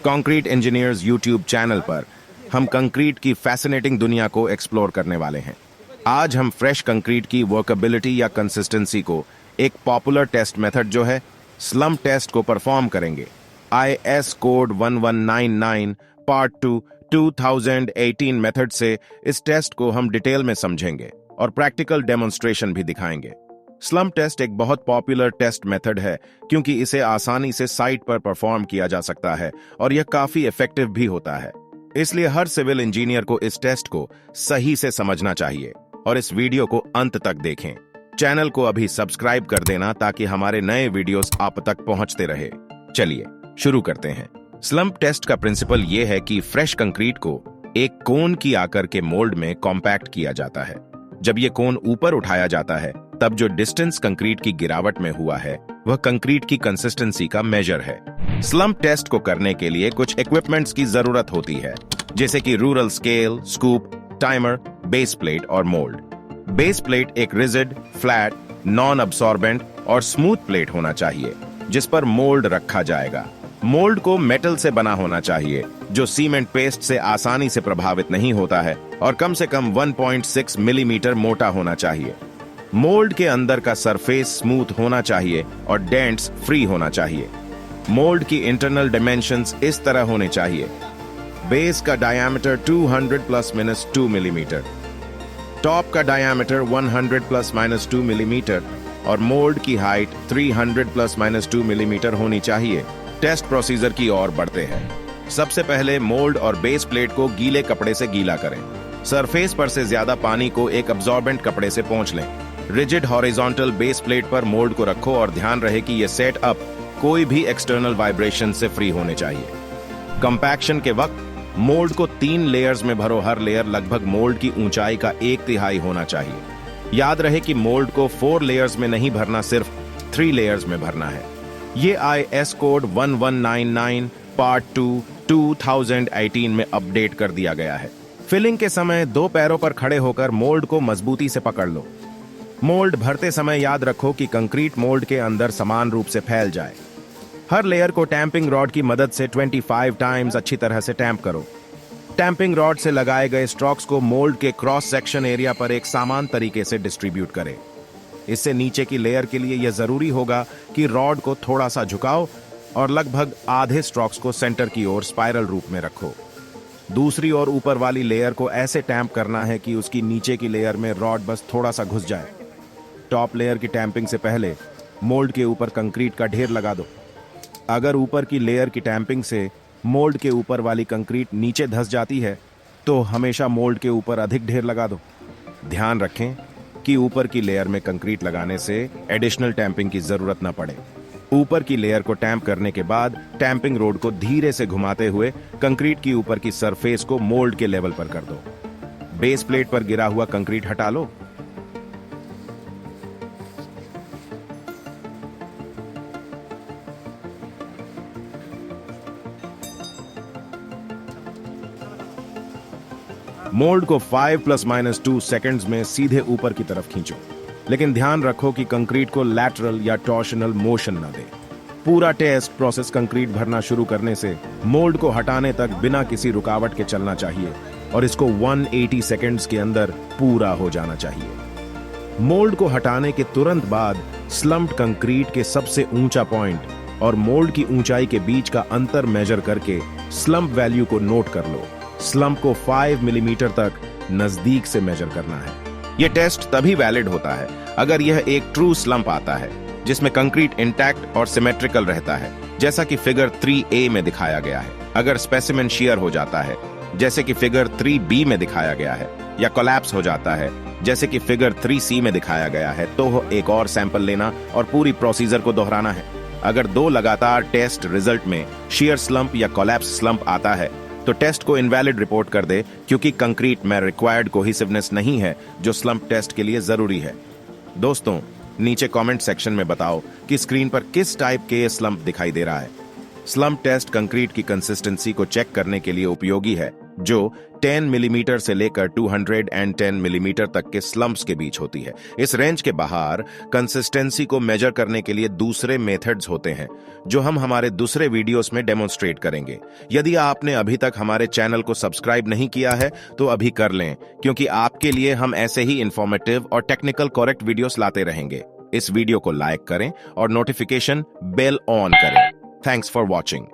Concrete engineers YouTube channel पर हम concrete की फैसिनेटिंग दुनिया को एक्सप्लोर करने वाले हैं। आज हम फ्रेश कंक्रीट की वर्कबिलिटी या कंसिस्टेंसी को एक पॉपुलर टेस्ट मेथड जो है स्लम्प टेस्ट को परफॉर्म करेंगे। IS कोड 1199 पार्ट 2 2018 मेथड से इस टेस्ट को हम डिटेल में समझेंगे और प्रैक्टिकल डेमोन्स्ट्रेशन भी दिखाएंगे। स्लम्प टेस्ट एक बहुत पॉपुलर टेस्ट मेथड है क्योंकि इसे आसानी से साइट पर परफॉर्म किया जा सकता है और यह काफी इफेक्टिव भी होता है। इसलिए हर सिविल इंजीनियर को इस टेस्ट को सही से समझना चाहिए और इस वीडियो को अंत तक देखें। चैनल को अभी सब्सक्राइब कर देना ताकि हमारे नए वीडियोस आप तक पहुंचते रहे। चलिए शुरू करते हैं। स्लम्प टेस्ट का प्रिंसिपल यह है कि फ्रेश कंक्रीट को एक कोन की आकर के मोल्ड में कॉम्पैक्ट किया जाता है। जब यह कोन ऊपर उठाया जाता है तब जो डिस्टेंस कंक्रीट की गिरावट में हुआ है वह कंक्रीट की कंसिस्टेंसी का मेजर है। स्लम्प टेस्ट को करने के लिए कुछ इक्विपमेंट्स की जरूरत होती है, जैसे कि rural scale, scoop, timer, base plate और मोल्ड। बेस प्लेट एक रिजिड, फ्लैट, नॉन अब्सॉर्बेंट और स्मूथ प्लेट होना चाहिए जिस पर मोल्ड रखा जाएगा। मोल्ड को मेटल से बना होना चाहिए जो सीमेंट पेस्ट से आसानी से प्रभावित नहीं होता है और कम से कम 1.6 मिलीमीटर मोटा होना चाहिए। मोल्ड के अंदर का सरफेस स्मूथ होना चाहिए और डेंट्स फ्री होना चाहिए। मोल्ड की इंटरनल डायमेंशंस इस तरह होने चाहिए। बेस का डायमीटर 200 ± 2 मिलीमीटर, टॉप का डायमीटर 100 ± 2 मिलीमीटर और मोल्ड की हाइट 300 ± 2 मिलीमीटर होनी चाहिए। टेस्ट प्रोसीजर की ओर बढ़ते हैं। सबसे पहले मोल्ड और बेस प्लेट को गीले कपड़े से गीला करें। सरफेस पर से ज्यादा पानी को एक अब्सॉर्बेंट कपड़े से पोंछ लें। रिजिड हॉरिजॉन्टल बेस प्लेट पर मोल्ड को रखो और ध्यान रहे कि यह सेट अप कोई भी एक्सटर्नल वाइब्रेशन से फ्री होने चाहिए। कंपैक्शन के वक्त मोल्ड को 3 लेयर्स में भरो। हर लेयर लगभग मोल्ड की ऊंचाई का 1/3 होना चाहिए। याद रहे कि मोल्ड को 4 लेयर्स में नहीं भरना, सिर्फ 3 लेयर्स में भरना है। ये IS कोड 1199 पार्ट 2 2018 में अपडेट कर दिया गया है। फिलिंग के समय 2 पैरों पर खड़े होकर मोल्ड को मजबूती से पकड़ लो। मोल्ड भरते समय याद रखो कि कंक्रीट मोल्ड के अंदर समान रूप से फैल जाए। हर लेयर को टैंपिंग रॉड की मदद से 25 टाइम्स अच्छी तरह से टैंप करो। टैंपिंग रॉड से लगाए गए स्ट्रोक्स को मोल्ड के क्रॉस सेक्शन एरिया पर एक समान तरीके से डिस्ट्रीब्यूट करें। इससे नीचे की लेयर के लिए यह जरूरी होगा कि रॉड को थोड़ा सा झुकाओ और लगभग आधे स्ट्रोक्स को सेंटर की ओर स्पाइरल रूप में रखो। दूसरी और ऊपर वाली लेयर को ऐसे टैंप करना है कि उसकी नीचे की लेयर में रॉड बस थोड़ा सा घुस जाए। टॉप लेयर की टैंपिंग से पहले मोल्ड के ऊपर कंक्रीट का ढेर लगा दो। अगर ऊपर की लेयर की टैंपिंग से मोल्ड के ऊपर वाली कंक्रीट नीचे धंस जाती है तो हमेशा मोल्ड के ऊपर अधिक ढेर लगा दो। ध्यान रखें कि ऊपर की लेयर में कंक्रीट लगाने से एडिशनल टैंपिंग की जरूरत न पड़े। ऊपर की लेयर को टैंप करने के बाद टैंपिंग रोड को धीरे से घुमाते हुए कंक्रीट की ऊपर की सरफेस को मोल्ड के लेवल पर कर दो। बेस प्लेट पर गिरा हुआ कंक्रीट हटा लो। मोल्ड को 5 ± 2 सेकंड्स में सीधे ऊपर की तरफ खींचो, लेकिन ध्यान रखो कि कंक्रीट को लैटरल या टॉर्शनल मोशन न दे। पूरा टेस्ट प्रोसेस कंक्रीट भरना शुरू करने से मोल्ड को हटाने तक बिना किसी रुकावट के चलना चाहिए और इसको 180 सेकंड्स के अंदर पूरा हो जाना चाहिए। मोल्ड को हटाने के तुरंत बाद स्लम्प्ड कंक्रीट के सबसे ऊंचा पॉइंट और मोल्ड की ऊंचाई के बीच का अंतर मेजर करके स्लम्प वैल्यू को नोट कर लो। स्लम्प को 5 मिलीमीटर तक नजदीक से मेजर करना है। यह टेस्ट तभी वैलिड होता है अगर यह एक ट्रू स्लम्प आता है जिसमें कंक्रीट इंटैक्ट और सिमेट्रिकल रहता है, जैसा कि फिगर 3A में दिखाया गया है। अगर स्पेसिमेन शियर हो जाता है जैसे कि फिगर 3B में दिखाया गया है या कोलैप्स हो जाता है जैसे कि फिगर 3C में दिखाया गया है तो एक और सैंपल लेना और पूरी प्रोसीजर को दोहराना है। अगर 2 लगातार टेस्ट रिजल्ट में शियर स्लम्प या कोलैप्स स्लम्प आता है तो टेस्ट को इनवैलिड रिपोर्ट कर दे क्योंकि कंक्रीट में रिक्वायर्ड कोहेसिवनेस नहीं है जो स्लम्प टेस्ट के लिए जरूरी है। दोस्तों, नीचे कमेंट सेक्शन में बताओ कि स्क्रीन पर किस टाइप के स्लम्प दिखाई दे रहा है। स्लम्प टेस्ट कंक्रीट की कंसिस्टेंसी को चेक करने के लिए उपयोगी है जो 10 मिलीमीटर से लेकर 210 मिलीमीटर तक के स्लम्प्स के बीच होती है। इस रेंज के बाहर कंसिस्टेंसी को मेजर करने के लिए दूसरे मेथड्स होते हैं जो हम हमारे दूसरे वीडियोस में डेमोन्स्ट्रेट करेंगे। यदि आपने अभी तक हमारे चैनल को सब्सक्राइब नहीं किया है तो अभी कर लें, क्योंकि आपके लिए हम ऐसे ही इंफॉर्मेटिव और टेक्निकल करेक्ट वीडियोस लाते रहेंगे। इस वीडियो को लाइक करें और नोटिफिकेशन बेल ऑन करें। Thanks for watching.